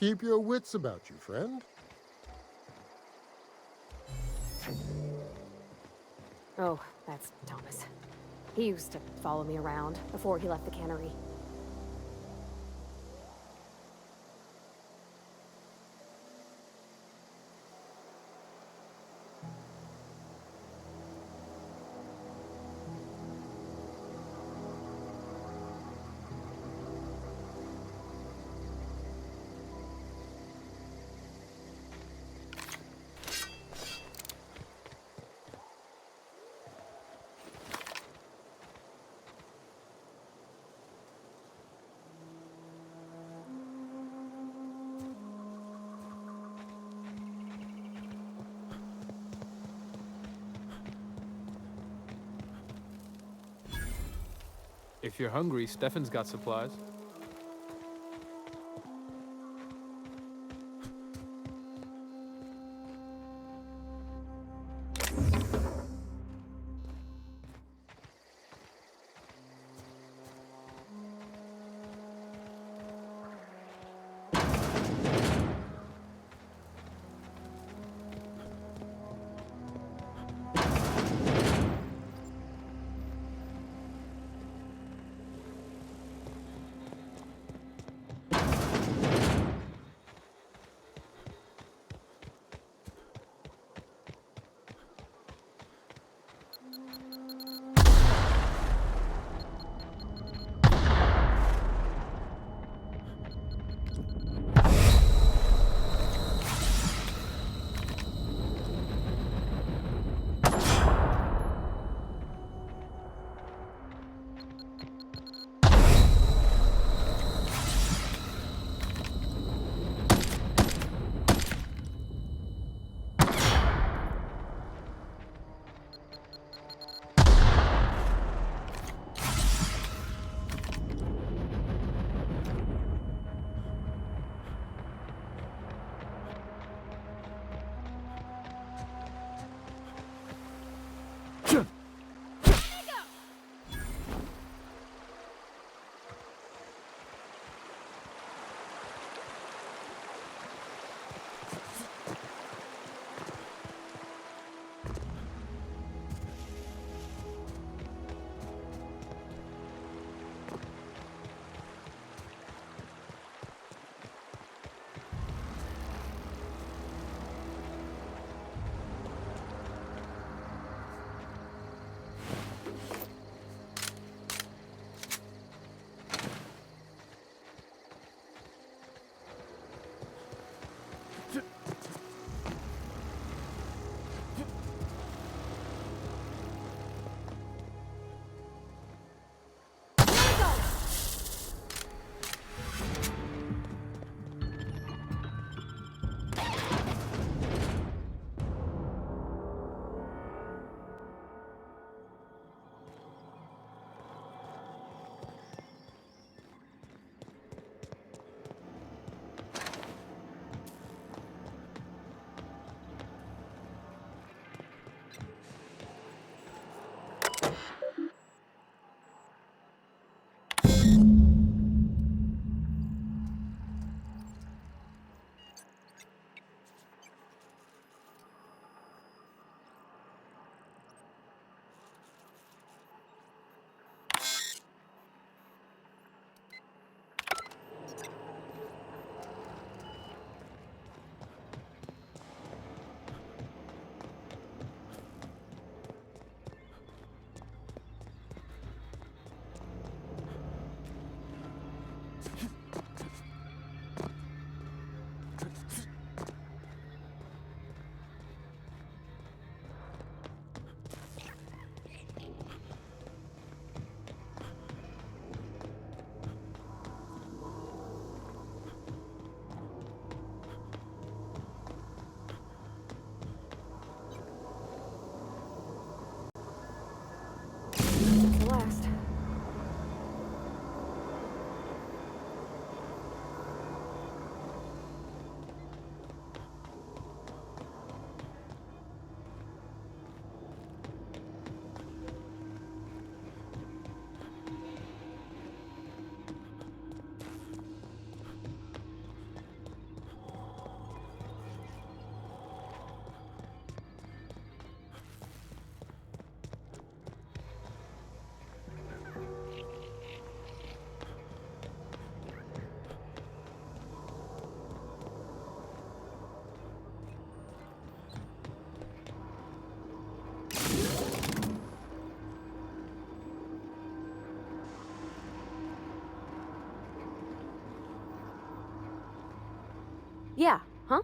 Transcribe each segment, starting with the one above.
Keep your wits about you, friend. Oh, that's Thomas. He used to follow me around before he left the cannery. If you're hungry, Stefan's got supplies. The last. Yeah, huh?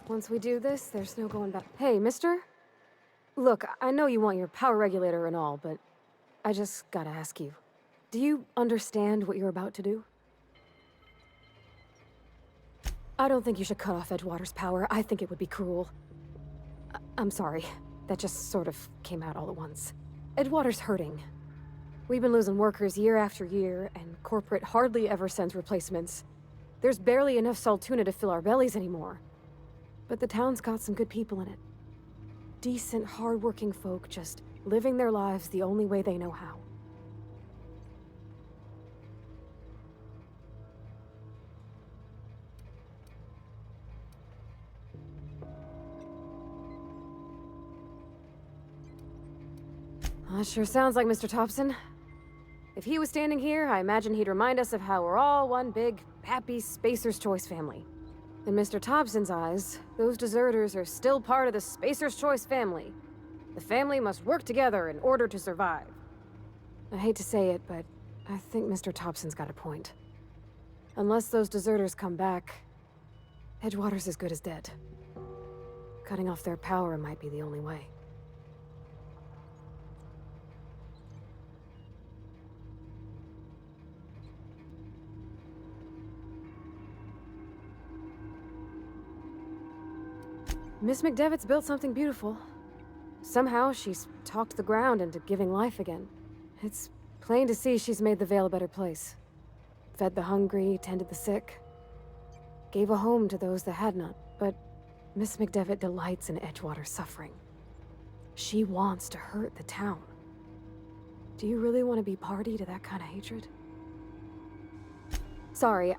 Once we do this, there's no going back. Hey, mister? Look, I know you want your power regulator and all, but I just gotta ask you. Do you understand what you're about to do? I don't think you should cut off Edgewater's power. I think it would be cruel. I'm sorry. That just sort of came out all at once. Edgewater's hurting. We've been losing workers year after year, and corporate hardly ever sends replacements. There's barely enough Saltuna to fill our bellies anymore. But the town's got some good people in it. Decent, hard-working folk just living their lives the only way they know how. That sure sounds like Mr. Thompson. If he was standing here, I imagine he'd remind us of how we're all one big, happy Spacer's Choice family. In Mr. Thompson's eyes, those deserters are still part of the Spacer's Choice family. The family must work together in order to survive. I hate to say it, but I think Mr. Thompson's got a point. Unless those deserters come back, Edgewater's as good as dead. Cutting off their power might be the only way. Miss McDevitt's built something beautiful. Somehow, she's talked the ground into giving life again. It's plain to see she's made the Vale a better place. Fed the hungry, tended the sick. Gave a home to those that had none. But Miss McDevitt delights in Edgewater's suffering. She wants to hurt the town. Do you really want to be party to that kind of hatred? Sorry,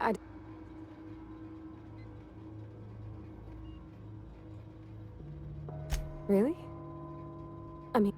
Really? I mean...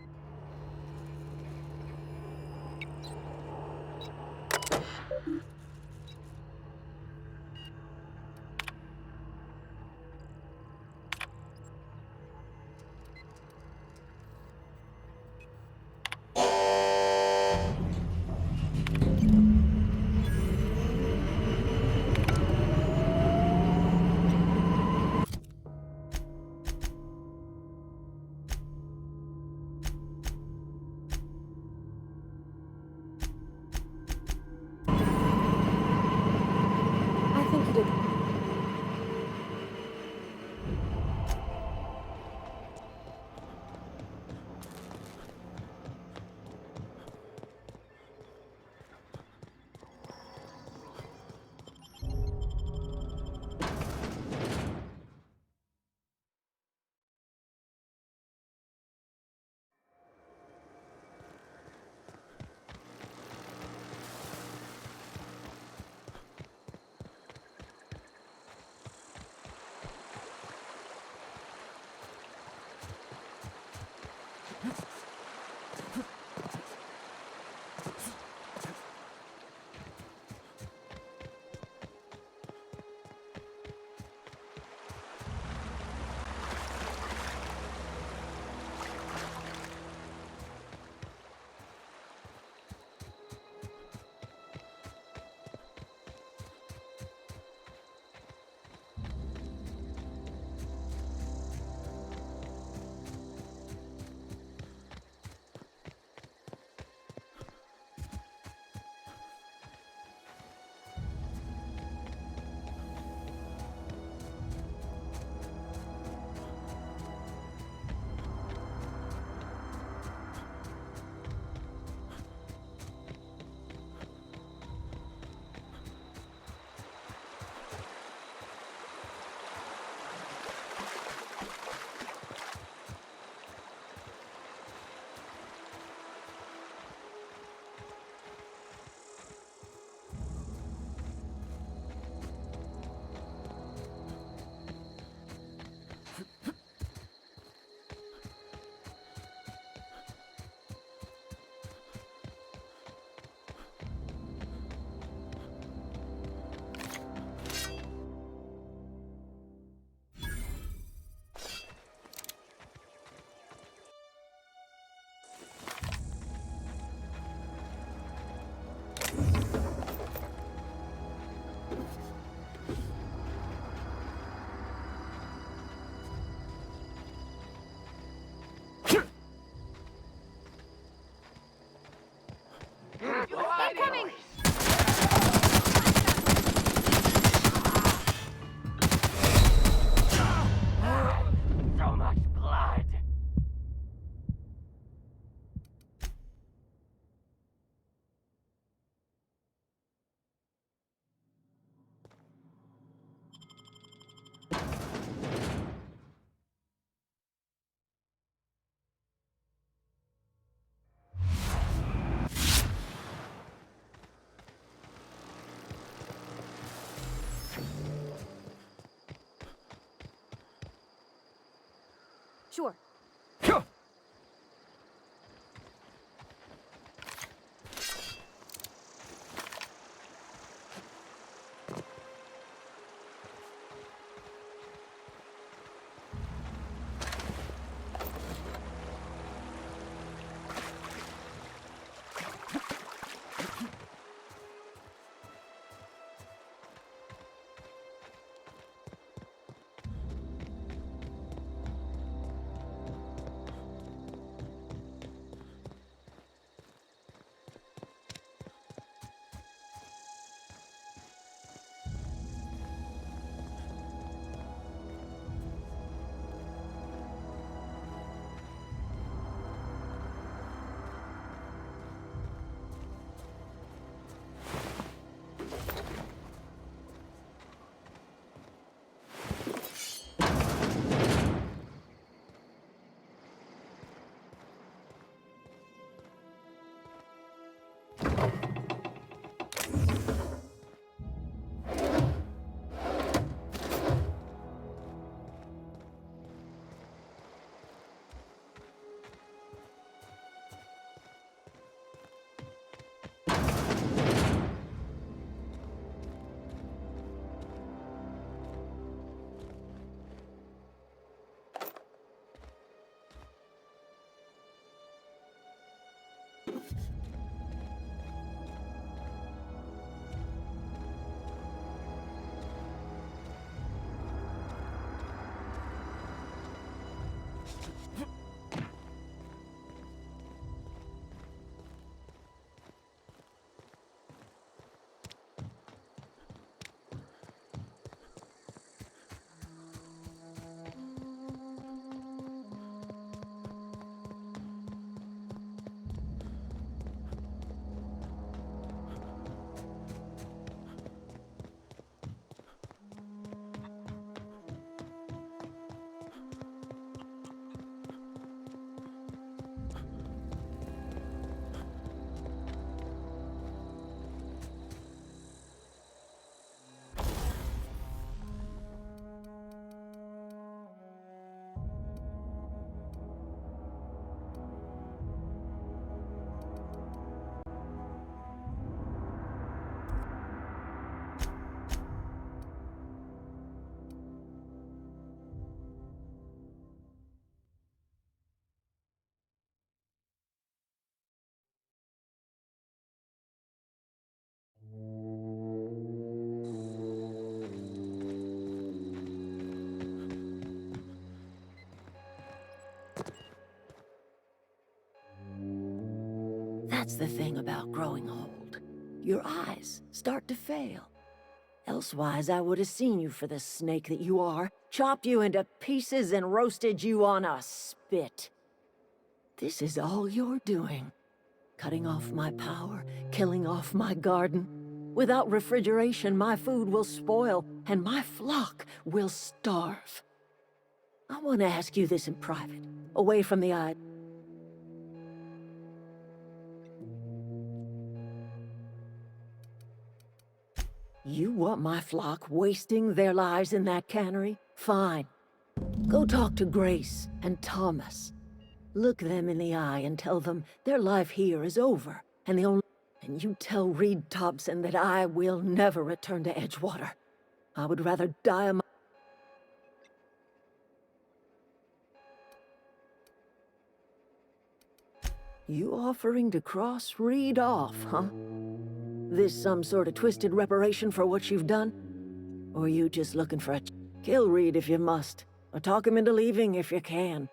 Sure. That's the thing about growing old. Your eyes start to fail. Elsewise, I would have seen you for the snake that you are, chopped you into pieces and roasted you on a spit. This is all you're doing. Cutting off my power, killing off my garden. Without refrigeration, my food will spoil, and my flock will starve. I want to ask you this in private, away from the eye. You want my flock wasting their lives in that cannery? Fine. Go talk to Grace and Thomas. Look them in the eye and tell them their life here is over, and the only... And you tell Reed Thompson that I will never return to Edgewater. I would rather die a... You offering to cross Reed off, huh? This some sort of twisted reparation for what you've done? Or you just looking for a... Kill Reed if you must, or talk him into leaving if you can.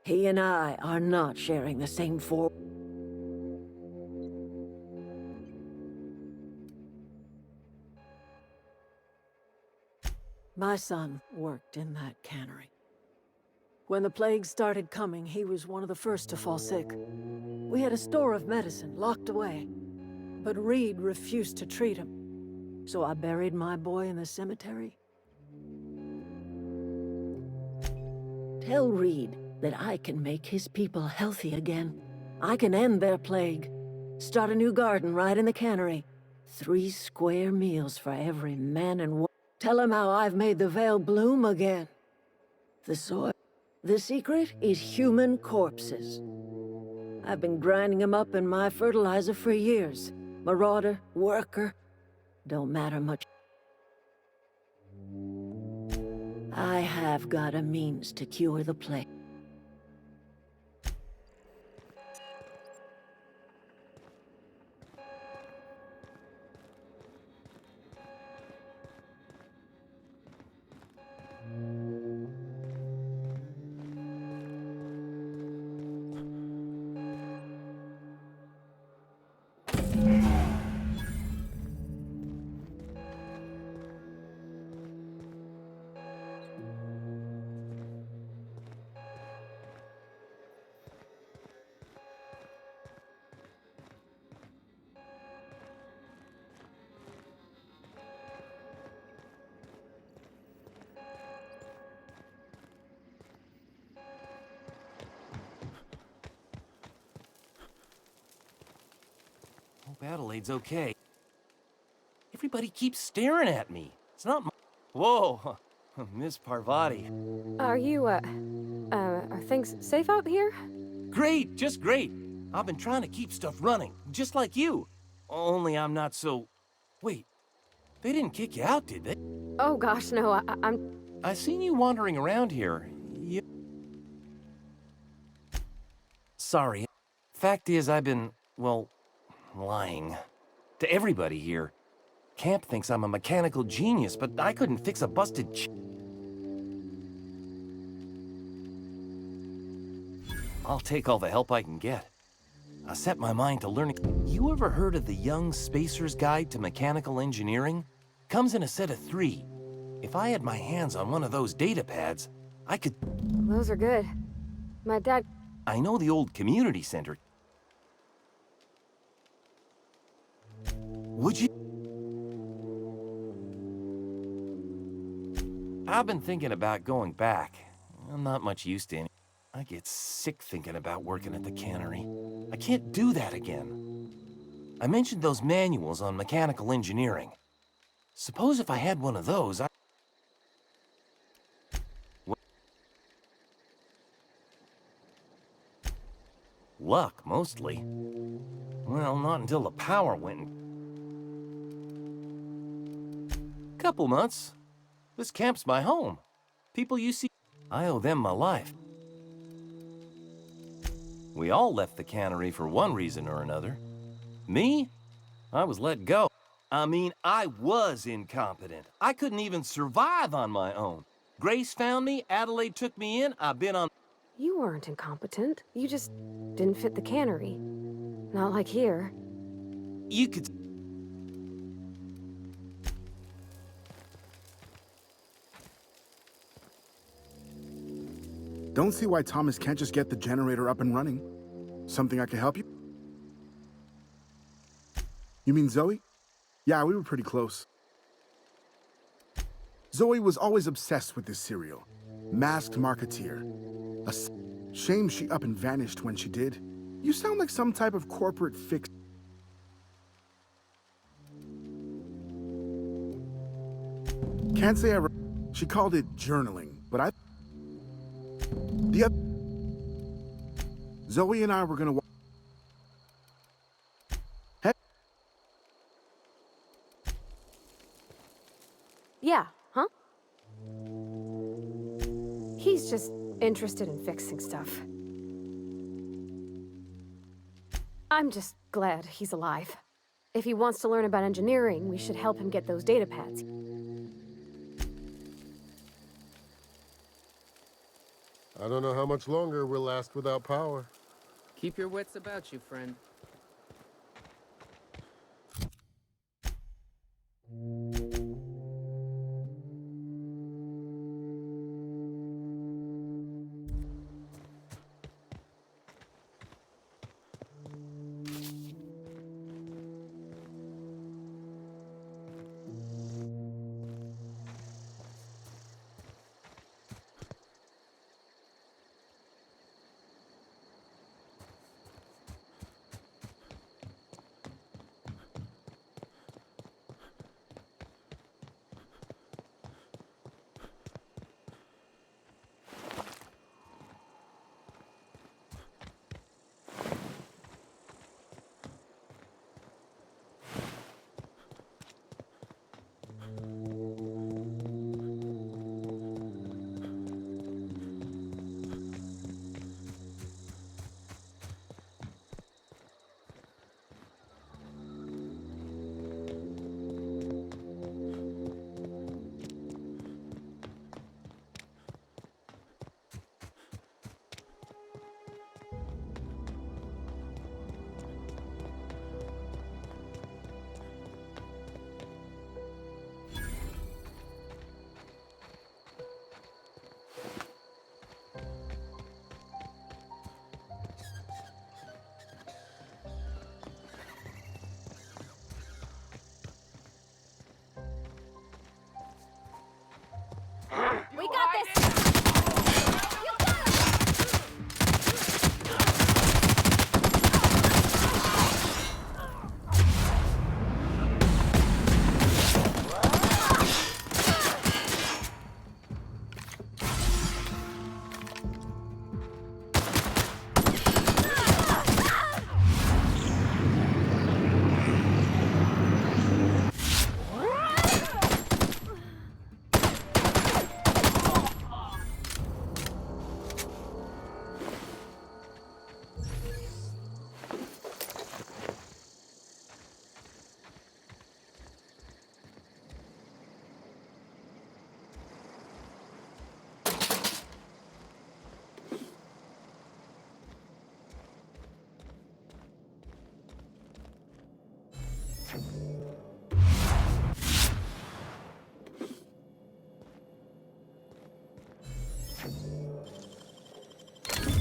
He and I are not sharing the same for... My son worked in that cannery. When the plague started coming, he was one of the first to fall sick. We had a store of medicine locked away, but Reed refused to treat him. So I buried my boy in the cemetery. Tell Reed that I can make his people healthy again. I can end their plague. Start a new garden right in the cannery. 3 square meals for every man and woman. Tell him how I've made the Vale bloom again. The soil... The secret is human corpses. I've been grinding them up in my fertilizer for years. Marauder, worker, don't matter much. I have got a means to cure the plague. Hope Adelaide's okay. Everybody keeps staring at me. It's not my... Whoa, Miss Parvati. Are things safe out here? Great, just great. I've been trying to keep stuff running, just like you. Only I'm not so... Wait, they didn't kick you out, did they? Oh gosh, no, I'm... I seen you wandering around here. Sorry. Fact is, I've been, well, lying. To everybody here. Camp thinks I'm a mechanical genius, but I couldn't fix a busted I'll take all the help I can get. I set my mind to learning. You ever heard of the Young Spacer's Guide to Mechanical Engineering? Comes in a set of 3. If I had my hands on one of those data pads, I could... Those are good. My dad... I know the old community center. Would you... I've been thinking about going back. I'm not much use to any... I get sick thinking about working at the cannery. I can't do that again. I mentioned those manuals on mechanical engineering. Suppose if I had one of those, Luck, mostly. Well, not until the power went. Couple months. This camp's my home. People you see, I owe them my life. We all left the cannery for one reason or another. Me? I was let go. I mean, I was incompetent. I couldn't even survive on my own. Grace found me, Adelaide took me in, I've been on... You weren't incompetent. You just didn't fit the cannery. Not like here. You could... Don't see why Thomas can't just get the generator up and running. Something I can help you? You mean Zoe? Yeah, we were pretty close. Zoe was always obsessed with this cereal. Masked marketeer. Shame she up and vanished when she did. You sound like some type of corporate fix. Can't say I... She called it journaling, but I... The other... Zoe and I were gonna... Hey. Yeah, huh? He's just interested in fixing stuff. I'm just glad he's alive. If he wants to learn about engineering, we should help him get those data pads. I don't know how much longer we'll last without power. Keep your wits about you, friend.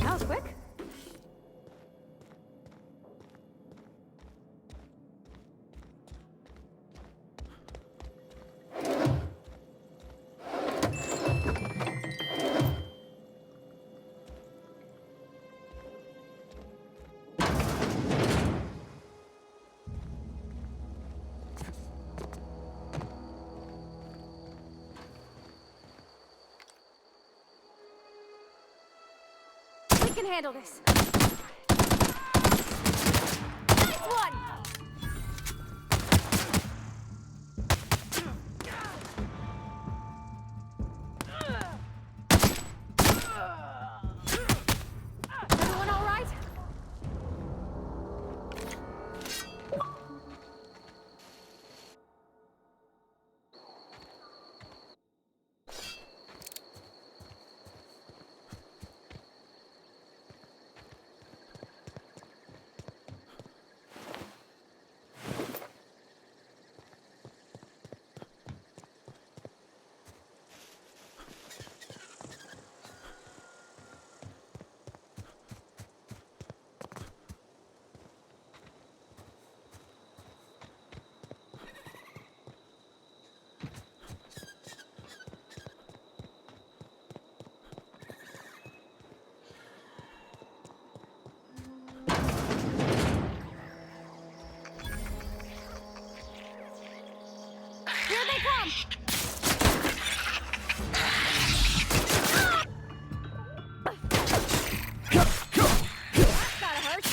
That was quick. We can handle this. Nice one! Everyone all right? Here they come! That's gotta hurt.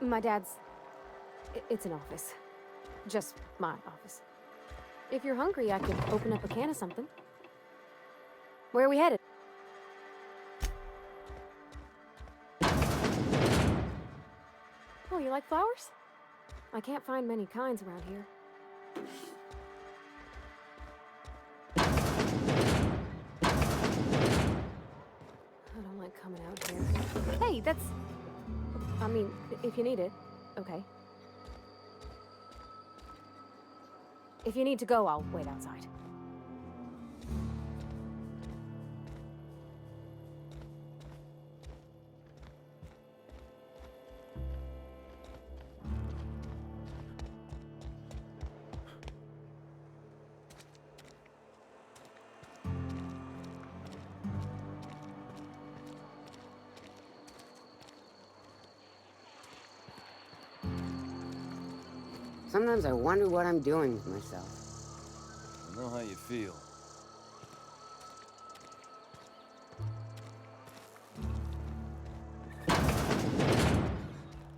My dad's... It's an office. Just my office. If you're hungry, I could open up a can of something. Where are we headed? Oh, you like flowers? I can't find many kinds around here. I don't like coming out here. Hey, that's... I mean, if you need it, okay. If you need to go, I'll wait outside. Sometimes I wonder what I'm doing with myself. I know how you feel.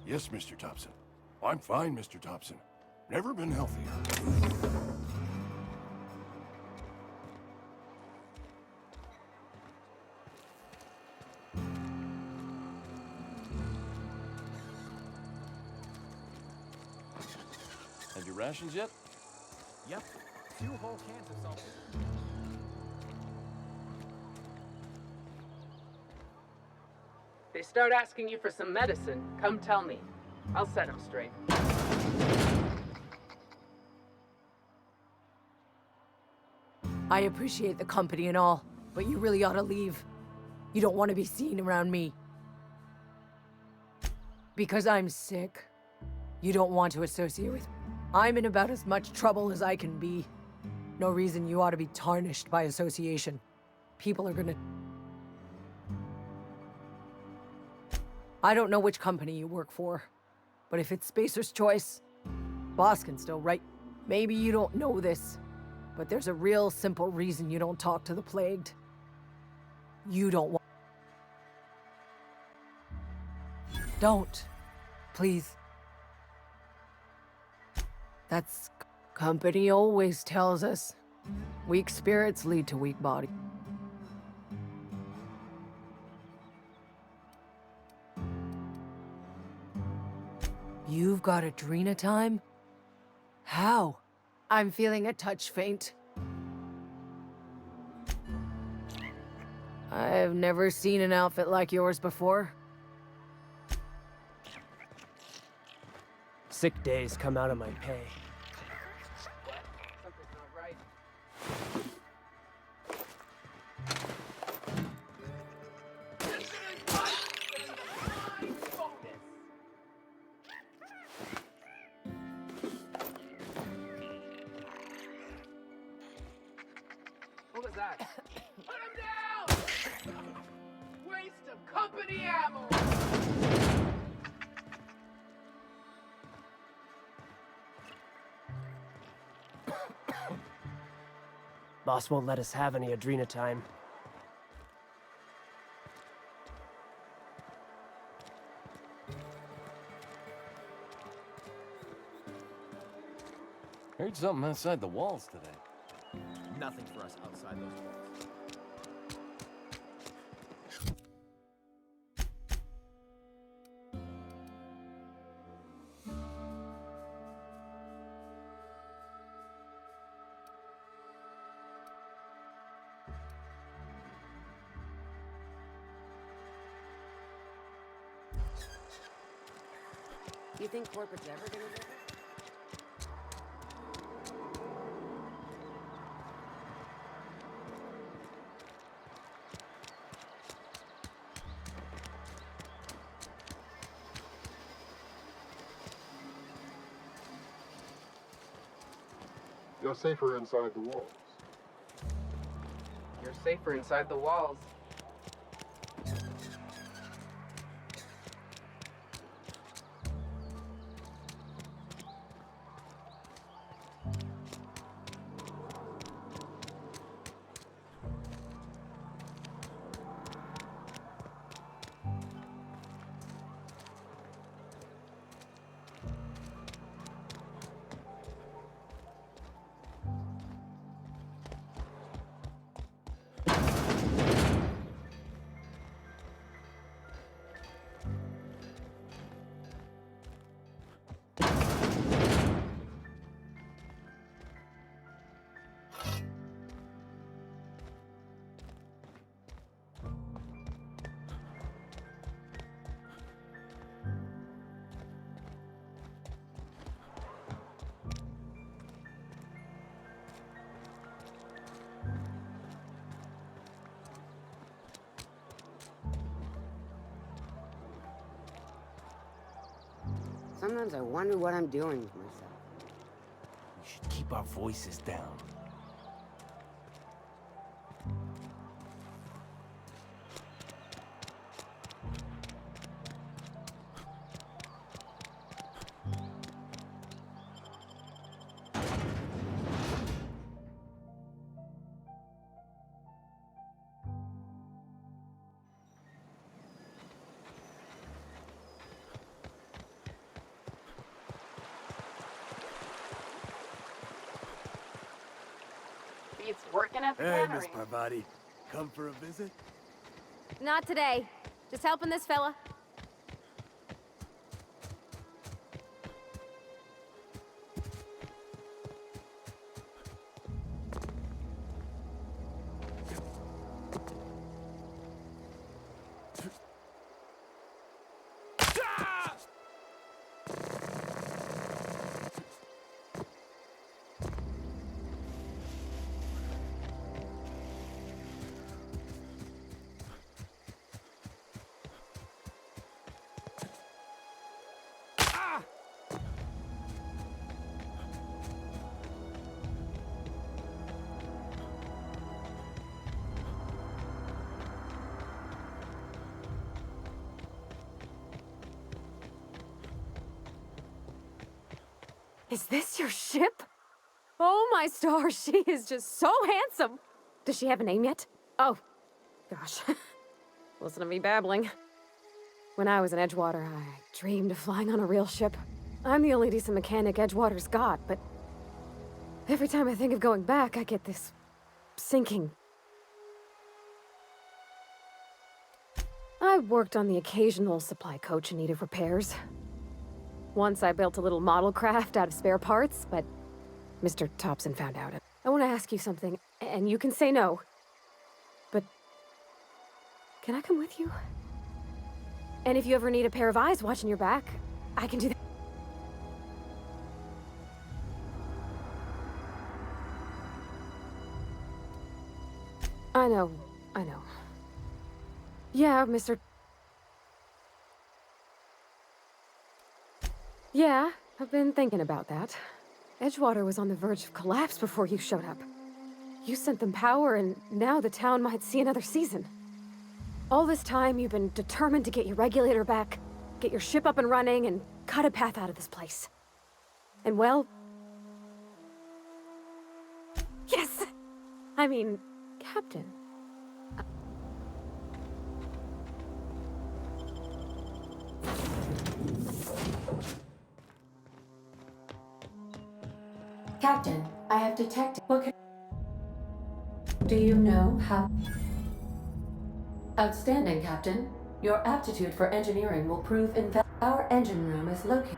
Yes, Mr. Thompson. I'm fine, Mr. Thompson. Never been healthier. Had your rations yet? Yep. 2 whole cans of salt. They start asking you for some medicine, come tell me. I'll set them straight. I appreciate the company and all, but you really ought to leave. You don't want to be seen around me. Because I'm sick. You don't want to associate with me. I'm in about as much trouble as I can be. No reason you ought to be tarnished by association. People are gonna... I don't know which company you work for, but if it's Spacer's Choice, boss can still write. Maybe you don't know this, but there's a real simple reason you don't talk to the plagued. You don't want... Don't. Please. That's... Company always tells us. Weak spirits lead to weak body. You've got adrena time? How? I'm feeling a touch faint. I've never seen an outfit like yours before. Sick days come out of my pay. Something's not right. What was that? Put him down! Waste of company ammo! Boss won't let us have any adrena time. Heard something outside the walls today. Nothing for us outside those walls. You think corporate's ever gonna get it? You're safer inside the walls. You're safer inside the walls. Sometimes I wonder what I'm doing with myself. We should keep our voices down. It's working at the Hey, cannery. Miss Parvati. Come for a visit? Not today. Just helping this fella. Is this your ship? Oh my stars, she is just so handsome. Does she have a name yet? Oh, gosh. Listen to me babbling. When I was in Edgewater, I dreamed of flying on a real ship. I'm the only decent mechanic Edgewater's got, but every time I think of going back, I get this sinking. I worked on the occasional supply coach in need of repairs. Once I built a little model craft out of spare parts, but Mr. Thompson found out. I want to ask you something, and you can say no. But can I come with you? And if you ever need a pair of eyes watching your back, I can do that. I know. Yeah, Mr. Yeah, I've been thinking about that. Edgewater was on the verge of collapse before you showed up. You sent them power, and now the town might see another season. All this time, you've been determined to get your regulator back, get your ship up and running, and cut a path out of this place. And well... Yes! I mean, Captain. Captain, I have detected. Do you know how? Outstanding, Captain. Your aptitude for engineering will prove invaluable. Our engine room is located.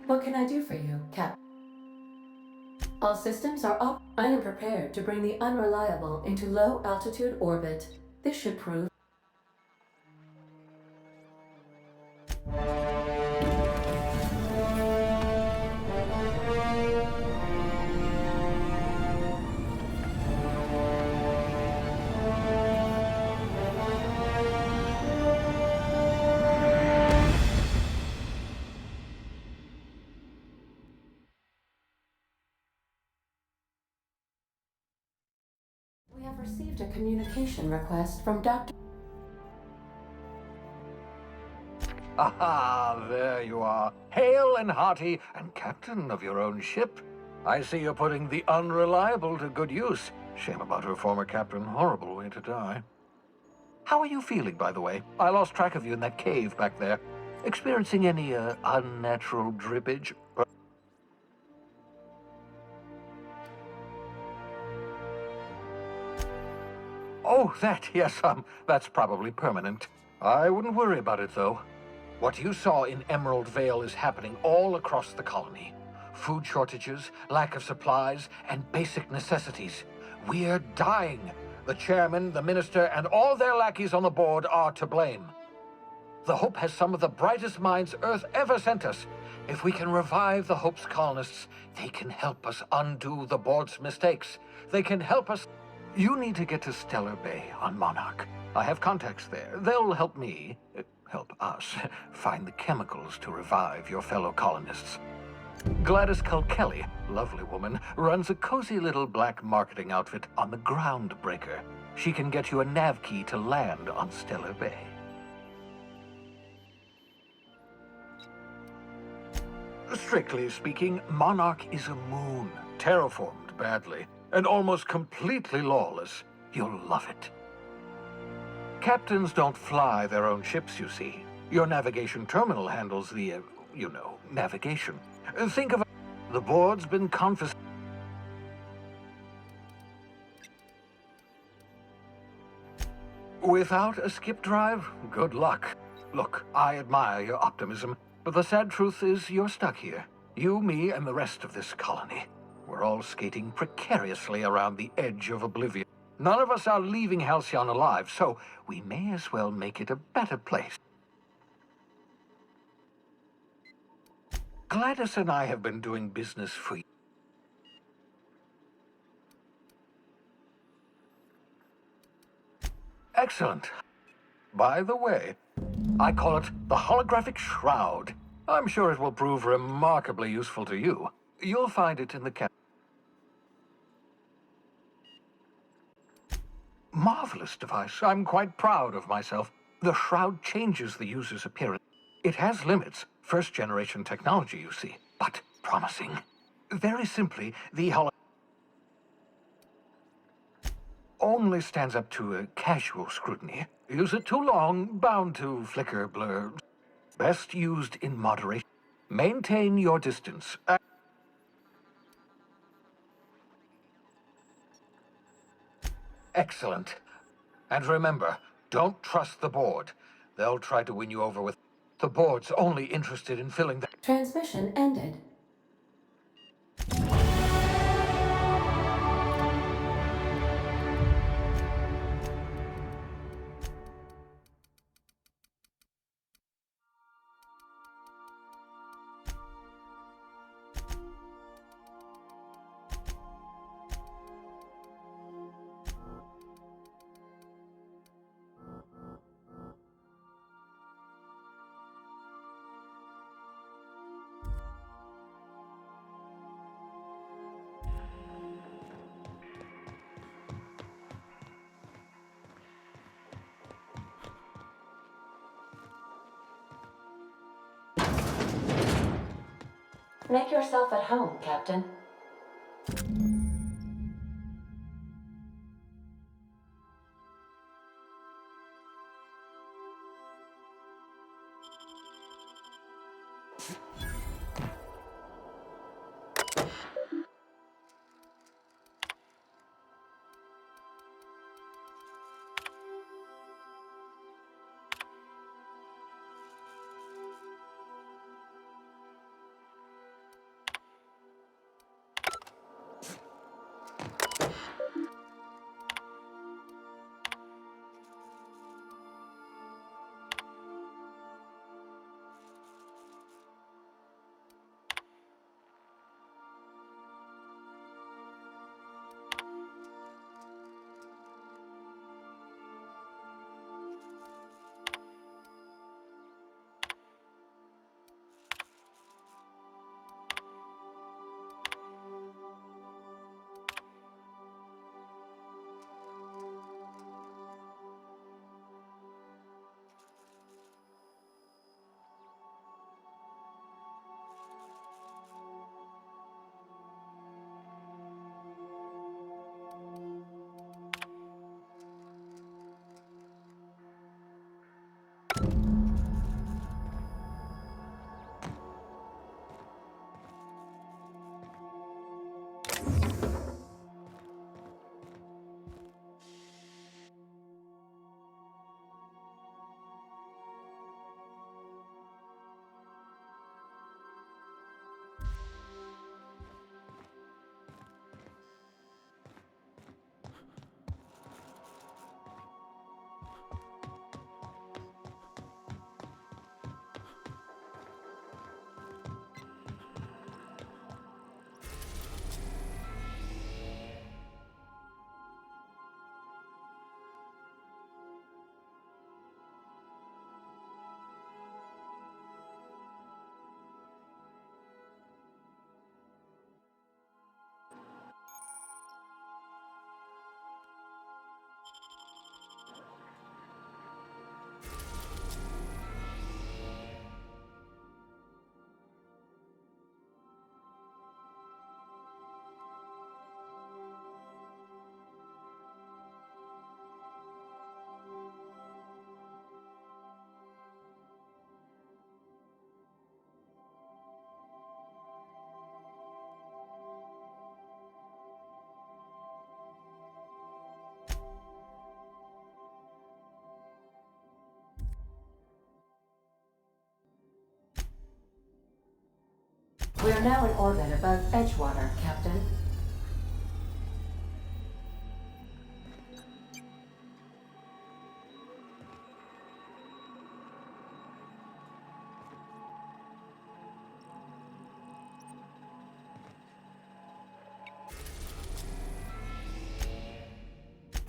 What can I do for you, Cap? All systems are up. I am prepared to bring the unreliable into low-altitude orbit. This should prove... We have received a communication request from Dr. Aha, there you are, hale and hearty, and captain of your own ship. I see you're putting the unreliable to good use. Shame about her former captain, horrible way to die. How are you feeling, by the way? I lost track of you in that cave back there. Experiencing any, unnatural drippage? Oh, that, yes, that's probably permanent. I wouldn't worry about it, though. What you saw in Emerald Vale is happening all across the colony. Food shortages, lack of supplies, and basic necessities. We're dying. The chairman, the minister, and all their lackeys on the board are to blame. The Hope has some of the brightest minds Earth ever sent us. If we can revive the Hope's colonists, they can help us undo the board's mistakes. They can help us. You need to get to Stellar Bay on Monarch. I have contacts there. They'll help me, help us, find the chemicals to revive your fellow colonists. Gladys Kelly, lovely woman, runs a cozy little black marketing outfit on the Groundbreaker. She can get you a nav key to land on Stellar Bay. Strictly speaking, Monarch is a moon, terraformed badly, and almost completely lawless. You'll love it. Captains don't fly their own ships, you see. Your navigation terminal handles the, navigation. Think of it. The board's been confiscated. Without a skip drive, good luck. Look, I admire your optimism, but the sad truth is you're stuck here. You, me, and the rest of this colony. We're all skating precariously around the edge of oblivion. None of us are leaving Halcyon alive, so we may as well make it a better place. Gladys and I have been doing business for years. Excellent. By the way, I call it the holographic shroud. I'm sure it will prove remarkably useful to you. You'll find it in the Marvelous device. I'm quite proud of myself. The shroud changes the user's appearance. It has limits. First-generation technology, you see, but promising. Very simply, the only stands up to a casual scrutiny. Use it too long, bound to flicker, blur. Best used in moderation. Maintain your distance. Excellent. And remember, don't trust the board. They'll try to win you over with... The board's only interested in filling the... Transmission ended. Make yourself at home, Captain. are now in orbit above Edgewater, Captain.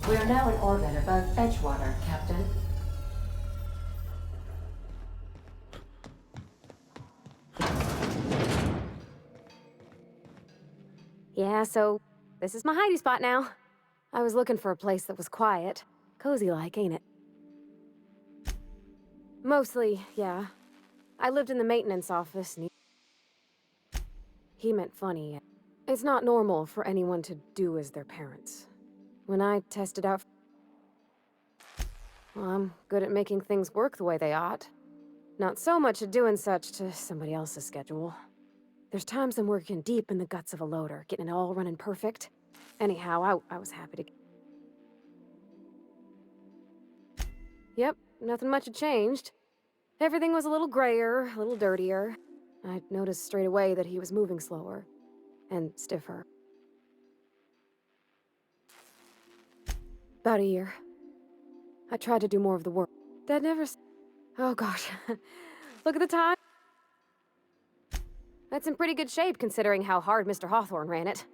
We are now in orbit above Edgewater, Captain. Yeah, so this is my hidey spot now. I was looking for a place that was quiet. Cozy-like, ain't it? Mostly, yeah. I lived in the maintenance office, and he meant funny. It's not normal for anyone to do as their parents. When I tested out... Well, I'm good at making things work the way they ought. Not so much at doing such to somebody else's schedule. There's times I'm working deep in the guts of a loader, getting it all running perfect. Anyhow, I was happy to... Yep, nothing much had changed. Everything was a little grayer, a little dirtier. I noticed straight away that he was moving slower. And stiffer. About a year. I tried to do more of the work. That never... Oh gosh. Look at the time. That's in pretty good shape considering how hard Mr. Hawthorne ran it.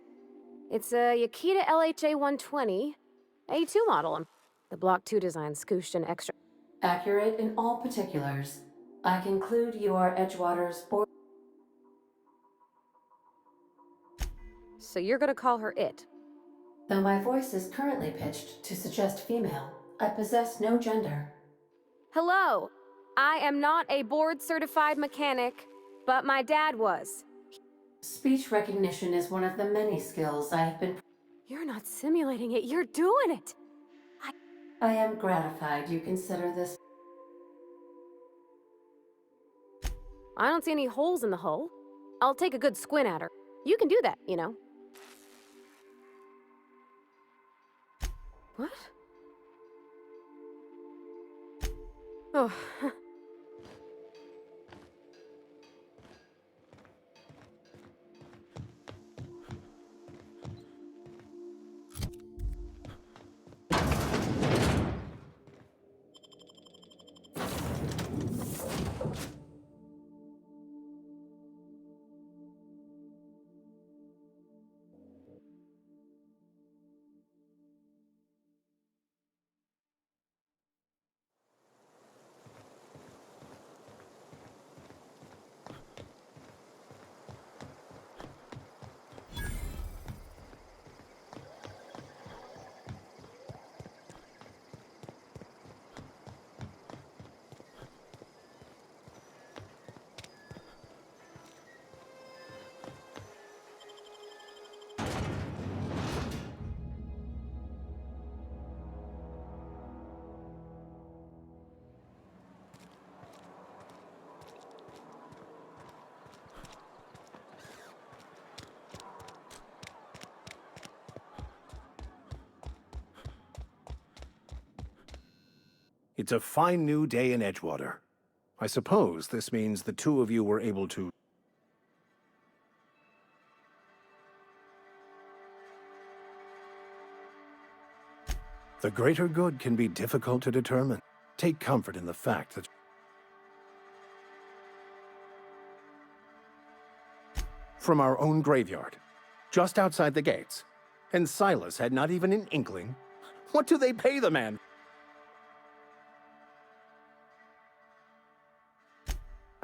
It's a Yakita LHA 120, A2 model. The Block 2 design scooshed in extra... Accurate in all particulars. I conclude you are Edgewater's board... So you're gonna call her it? Though my voice is currently pitched to suggest female, I possess no gender. Hello! I am not a board-certified mechanic, but my dad was. Speech recognition is one of the many skills I have been... You're not simulating it, you're doing it! I am gratified you consider this... I don't see any holes in the hull. I'll take a good squint at her. You can do that, you know. What? Oh. It's a fine new day in Edgewater. I suppose this means the two of you were able to... The greater good can be difficult to determine. Take comfort in the fact that... From our own graveyard, just outside the gates. And Silas had not even an inkling. What do they pay the man?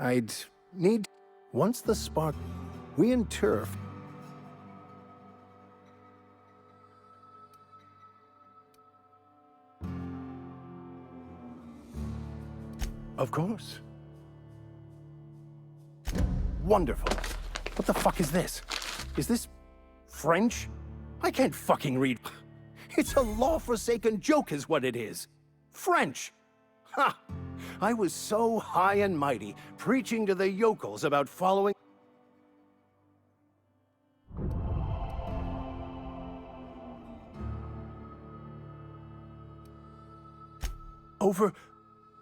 I'd need... Once the spark... We in Turf... Of course. Wonderful. What the fuck is this? Is this... French? I can't fucking read. It's a law-forsaken joke is what it is. French. Ha! I was so high and mighty, preaching to the yokels about following...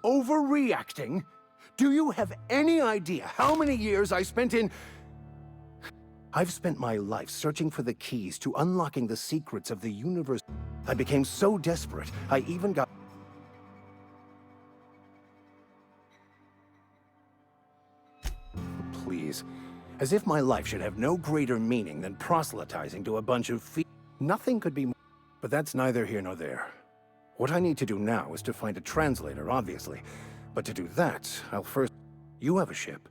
Overreacting? Do you have any idea how many years I spent in... I've spent my life searching for the keys to unlocking the secrets of the universe. I became so desperate, I even got... Please. As if my life should have no greater meaning than proselytizing to a bunch of Nothing could be more... But that's neither here nor there. What I need to do now is to find a translator, obviously. But to do that, I'll first... You have a ship.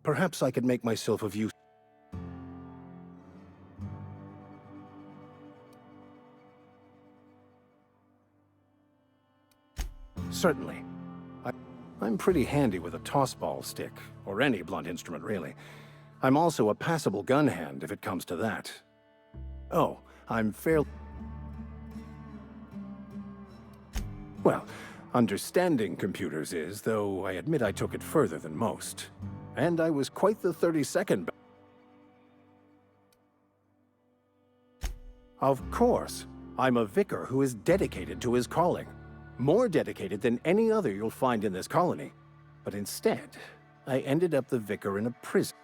Perhaps I could make myself of use... Certainly. I'm pretty handy with a tossball stick, or any blunt instrument, really. I'm also a passable gun hand, if it comes to that. Oh, I'm fairly... Well, understanding computers is, though I admit I took it further than most. And I was quite the 32nd... Of course. I'm a vicar who is dedicated to his calling. More dedicated than any other you'll find in this colony. But instead, I ended up the vicar in a prison.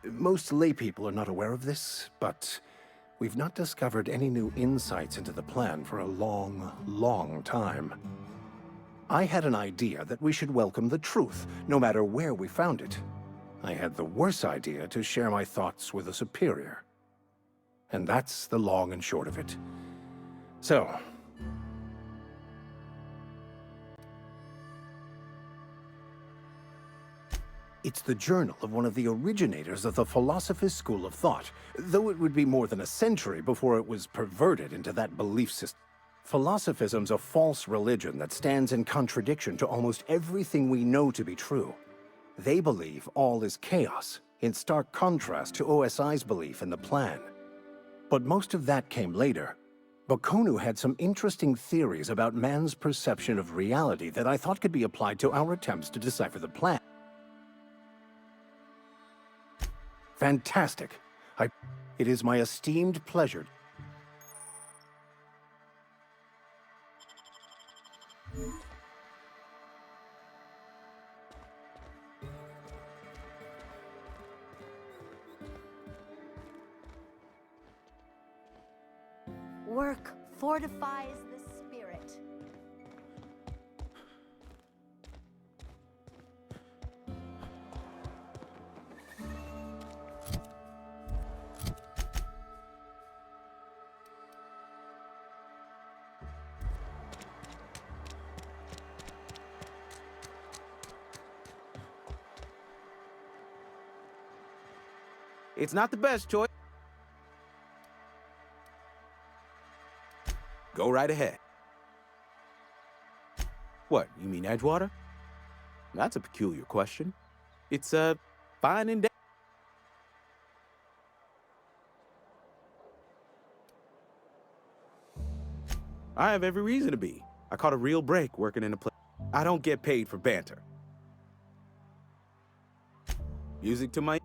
Most laypeople are not aware of this, but we've not discovered any new insights into the plan for a long, long time. I had an idea that we should welcome the truth, no matter where we found it. I had the worse idea to share my thoughts with a superior. And that's the long and short of it. So... It's the journal of one of the originators of the Philosopher's School of Thought, though it would be more than a century before it was perverted into that belief system. Philosophism's a false religion that stands in contradiction to almost everything we know to be true. They believe all is chaos, in stark contrast to OSI's belief in the plan. But most of that came later. Bakonu had some interesting theories about man's perception of reality that I thought could be applied to our attempts to decipher the plan. Fantastic. It is my esteemed pleasure. Work fortifies the spirit. It's not the best choice. Go right ahead. What, you mean Edgewater? That's a peculiar question. It's, fine and I have every reason to be. I caught a real break working in a place. I don't get paid for banter. Music to my...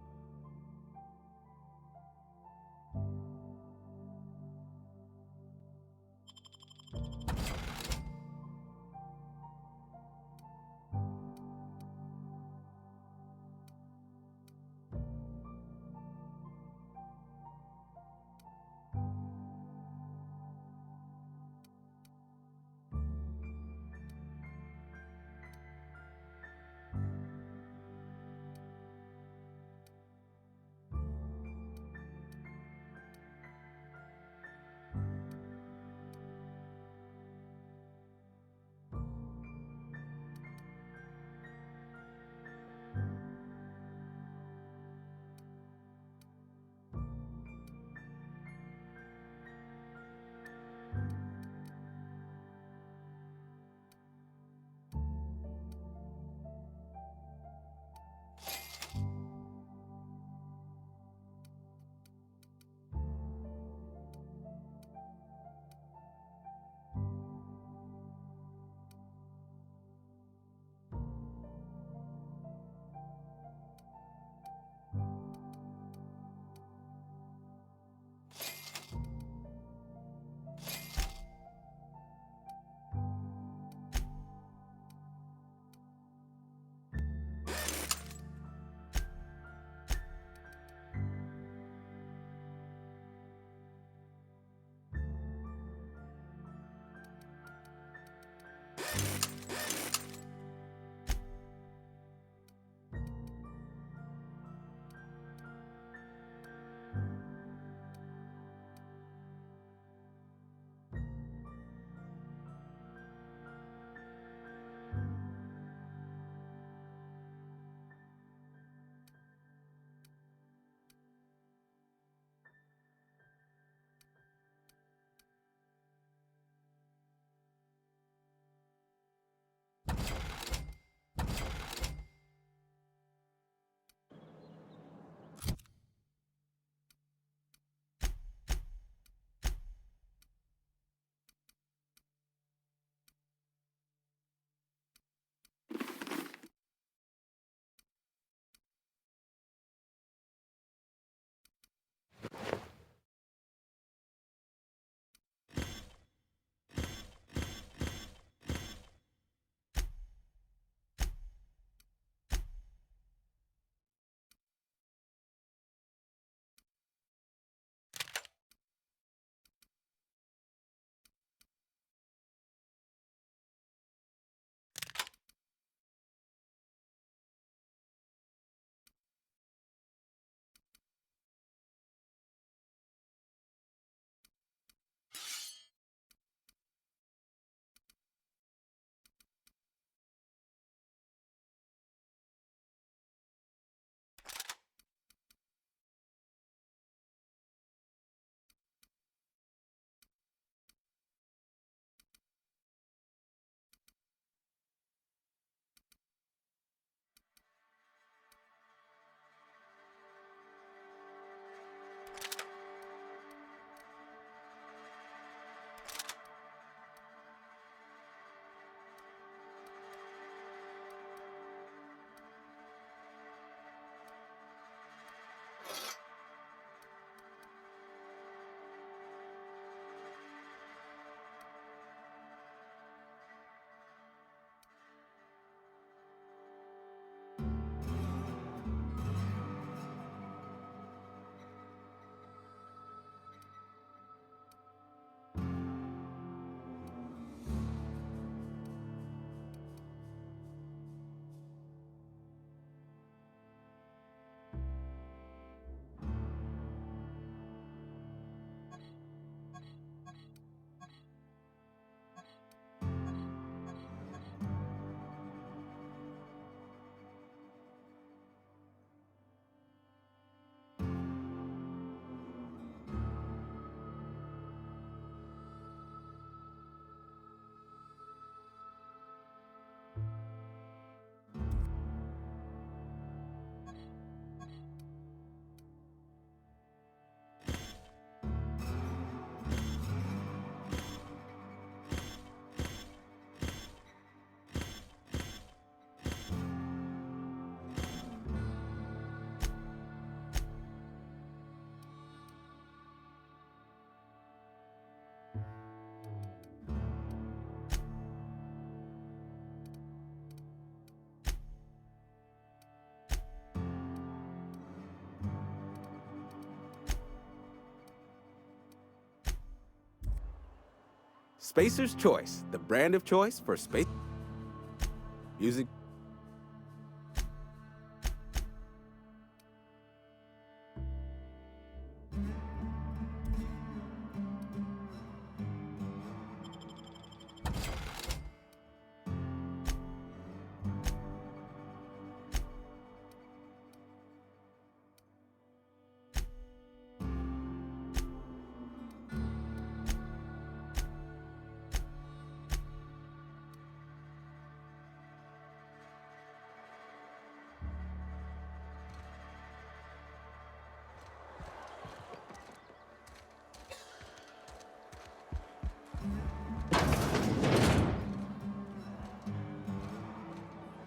Spacer's Choice, the brand of choice for space. Music.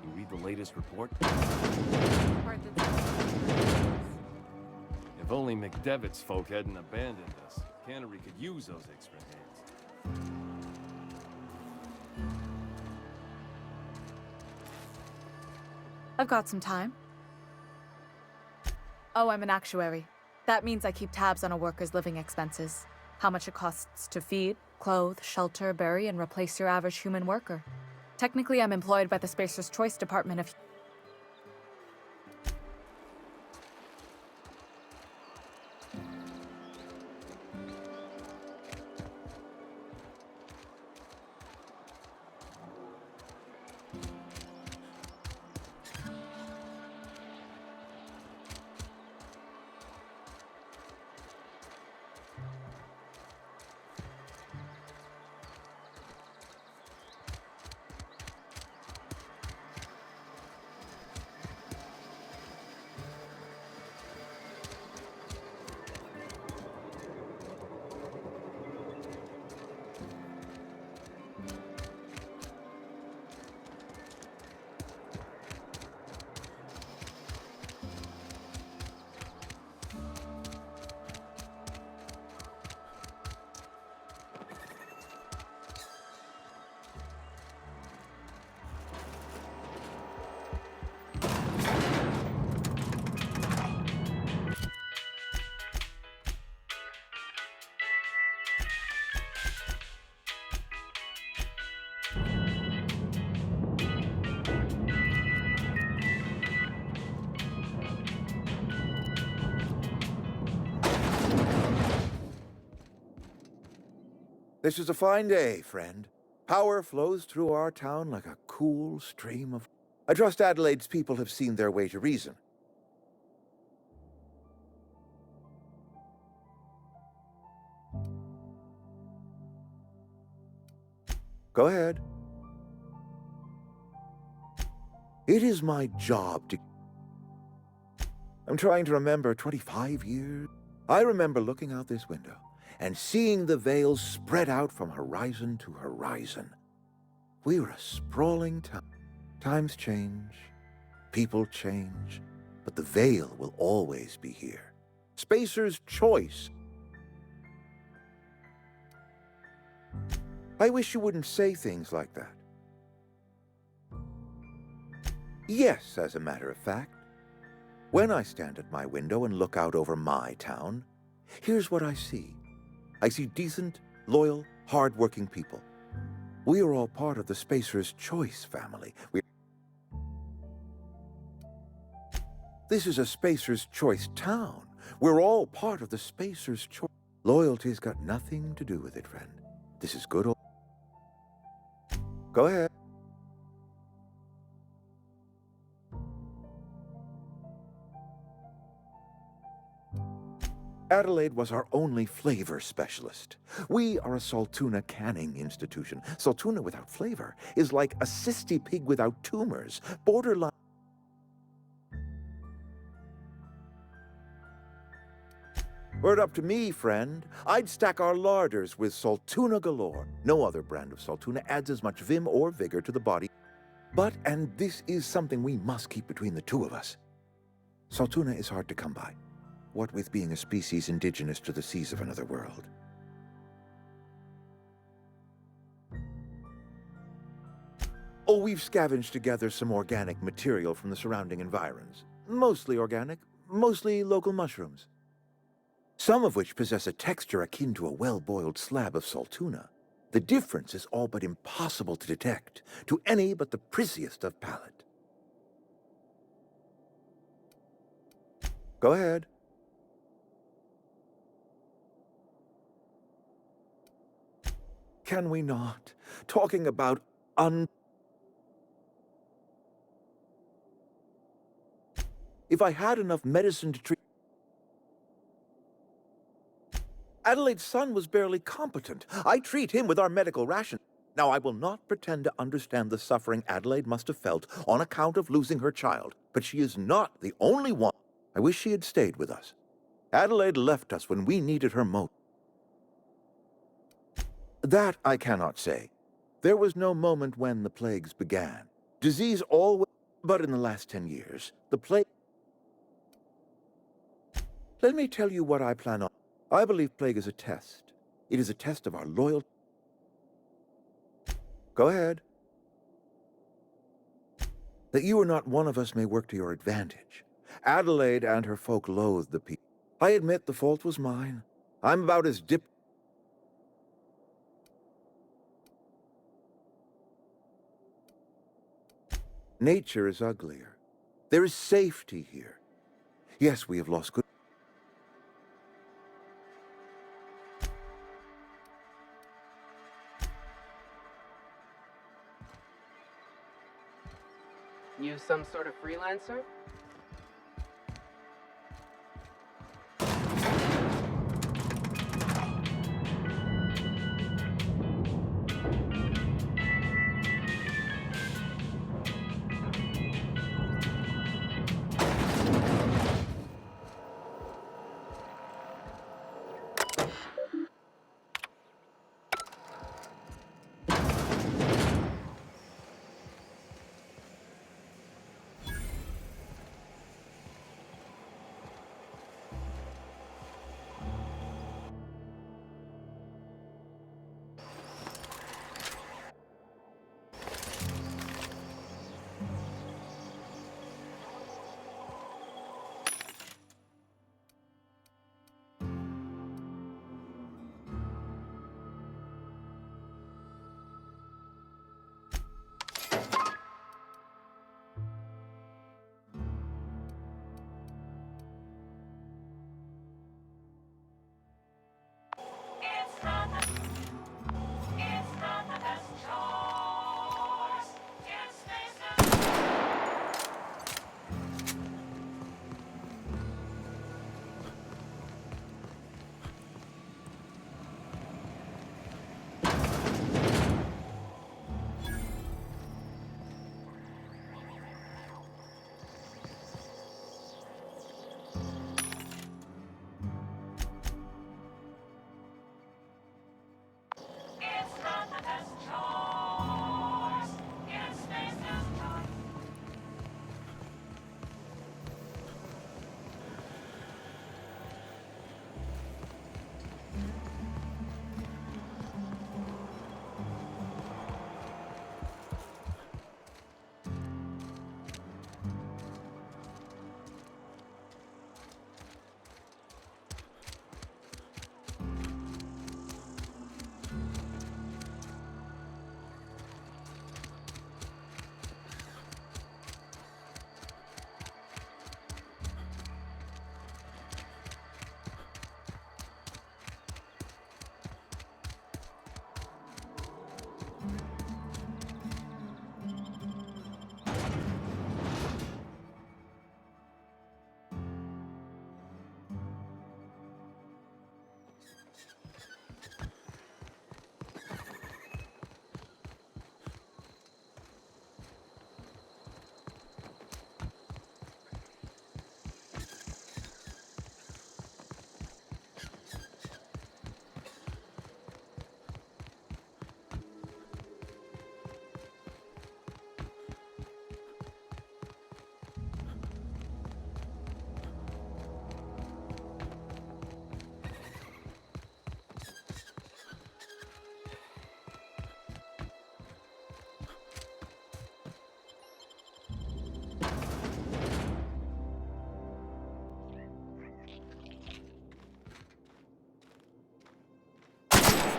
You read the latest report? If only McDevitt's folk hadn't abandoned us, Cannery could use those extra hands. I've got some time. Oh, I'm an actuary. That means I keep tabs on a worker's living expenses. How much it costs to feed, clothe, shelter, bury, and replace your average human worker. Technically, I'm employed by the Spacer's Choice Department of... This is a fine day, friend. Power flows through our town like a cool stream of... I trust Adelaide's people have seen their way to reason. Go ahead. It is my job to... I'm trying to remember 25 years. I remember looking out this window and seeing the veils spread out from horizon to horizon. We were a sprawling town. Times change, people change, but the veil will always be here. Spacer's Choice. I wish you wouldn't say things like that. Yes, as a matter of fact. When I stand at my window and look out over my town, here's what I see. I see decent, loyal, hard-working people. We are all part of the Spacer's Choice family. This is a Spacer's Choice town. We're all part of the Spacer's Choice. Loyalty's got nothing to do with it, friend. This is good old... Go ahead. Adelaide was our only flavor specialist. We are a Saltuna canning institution. Saltuna without flavor is like a cysty pig without tumors, borderline... Were it up to me, friend, I'd stack our larders with Saltuna galore. No other brand of Saltuna adds as much vim or vigor to the body. But, and this is something we must keep between the two of us, Saltuna is hard to come by. What with being a species indigenous to the seas of another world. Oh, we've scavenged together some organic material from the surrounding environs. Mostly organic, mostly local mushrooms. Some of which possess a texture akin to a well-boiled slab of Saltuna. The difference is all but impossible to detect to any but the prisiest of palate. Go ahead. Can we not? Talking about If I had enough medicine to treat... Adelaide's son was barely competent. I treat him with our medical ration. Now, I will not pretend to understand the suffering Adelaide must have felt on account of losing her child, but she is not the only one. I wish she had stayed with us. Adelaide left us when we needed her most. That I cannot say. There was no moment when the plagues began. Disease always... But in the last 10 years, the plague... Let me tell you what I plan on. I believe plague is a test. It is a test of our loyalty. Go ahead. That you are not one of us may work to your advantage. Adelaide and her folk loathe the people. I admit the fault was mine. I'm about as Nature is uglier. There is safety here. Yes, we have lost good... You some sort of freelancer?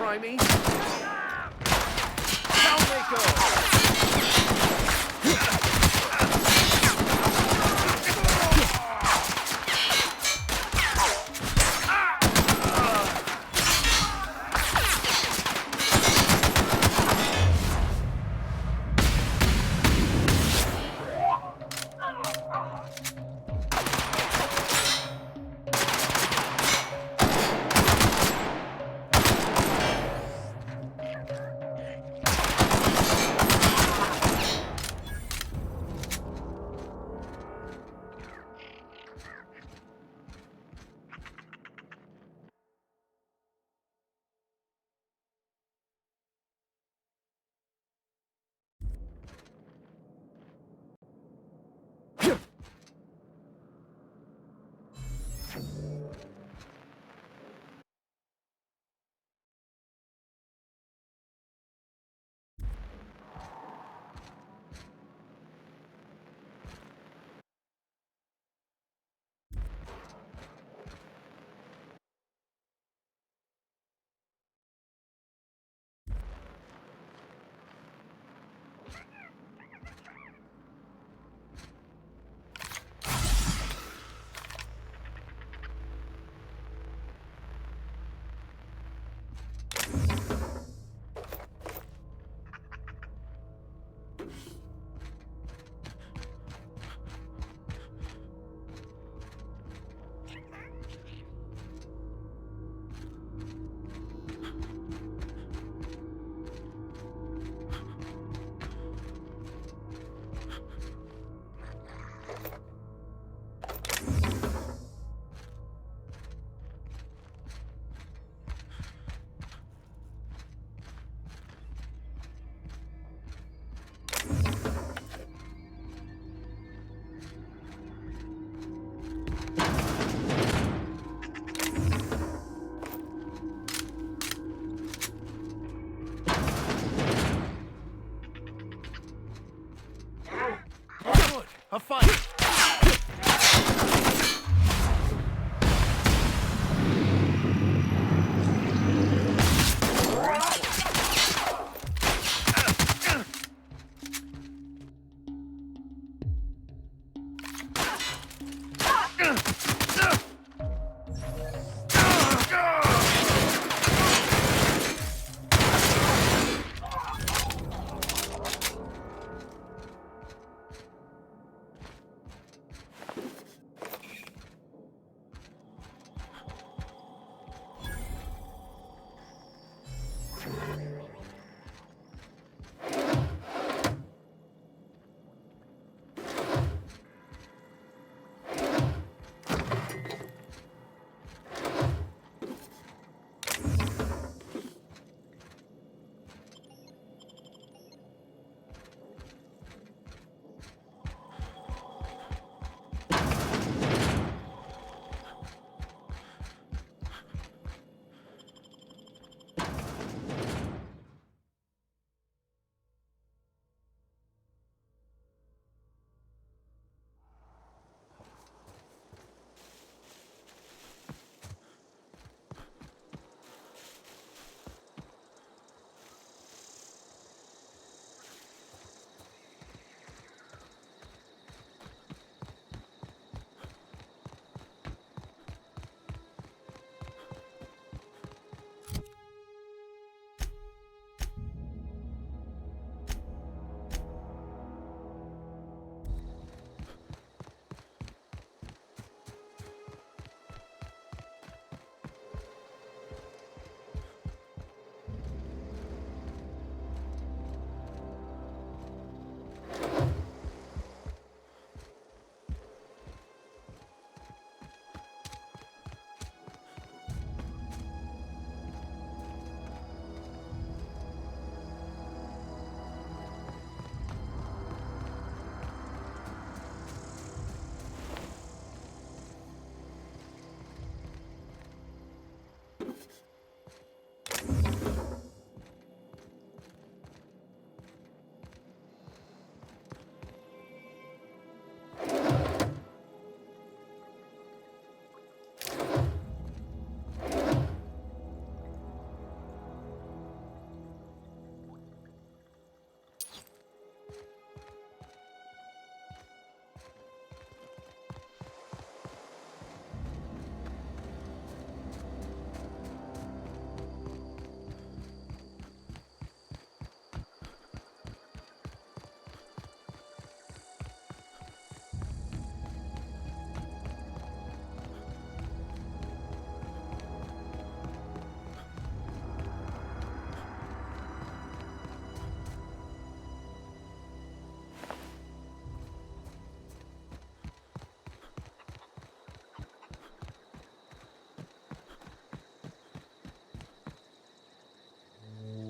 Try me. A fight!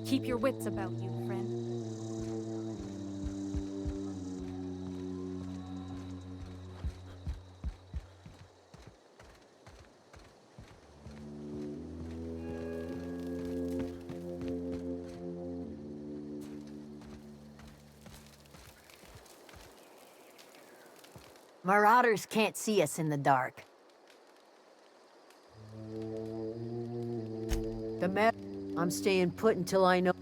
Keep your wits about you, friend. Marauders can't see us in the dark. I'm staying put until I know.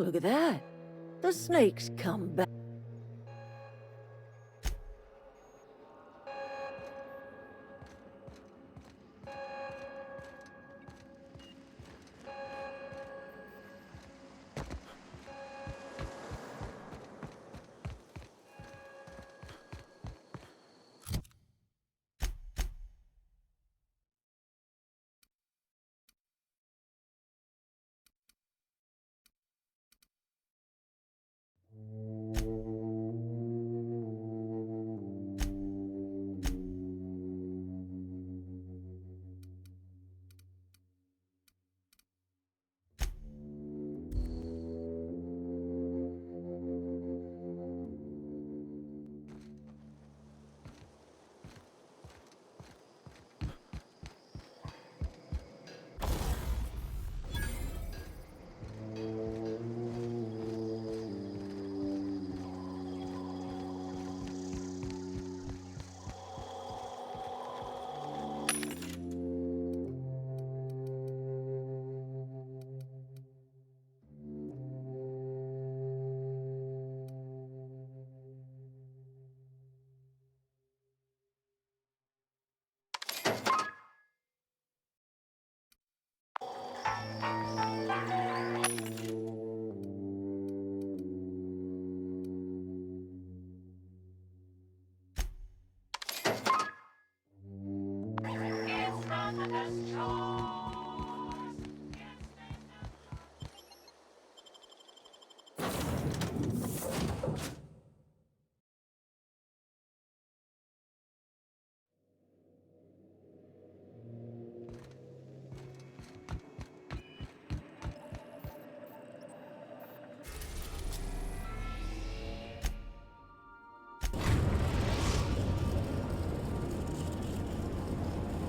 Look at that. The snakes come back.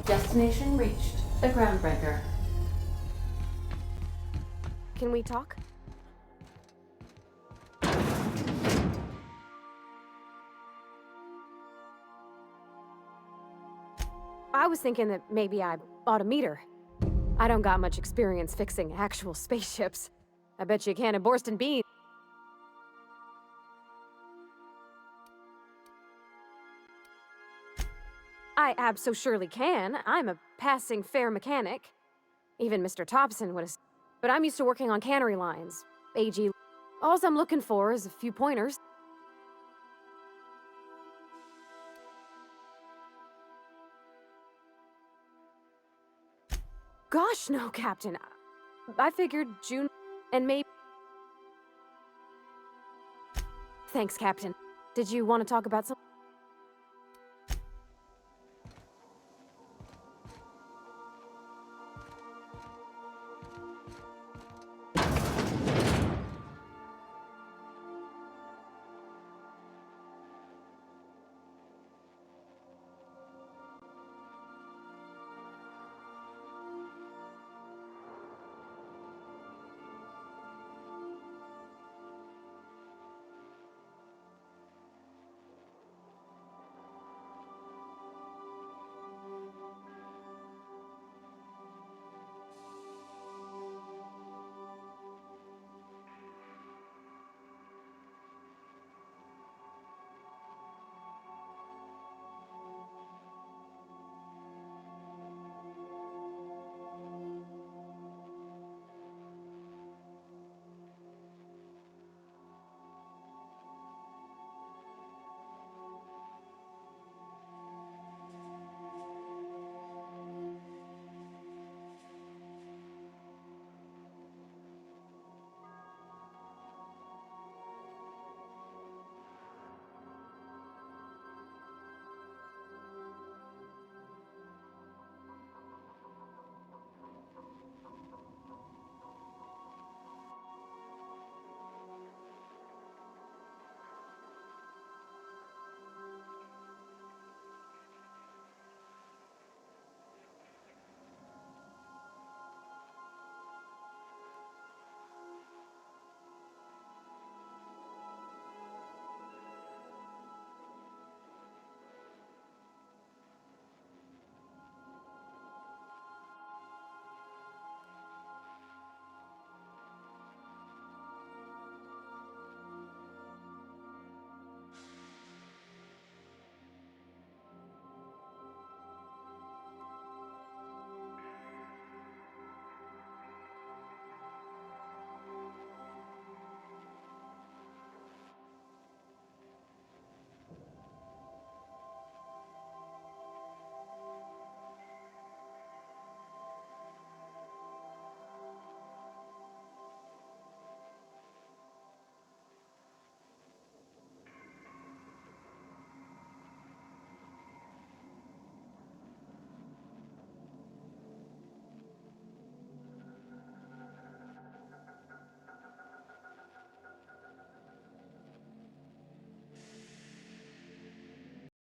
Destination reached. The Groundbreaker. Can we talk? I was thinking that maybe I ought to meet her. I don't got much experience fixing actual spaceships. I bet you can at Borston Bean. I abso-surely can. I'm a passing fair mechanic. Even Mr. Thompson would have... But I'm used to working on cannery lines. AG... All I'm looking for is a few pointers. Gosh, no, Captain. I figured June and maybe... Thanks, Captain. Did you want to talk about something?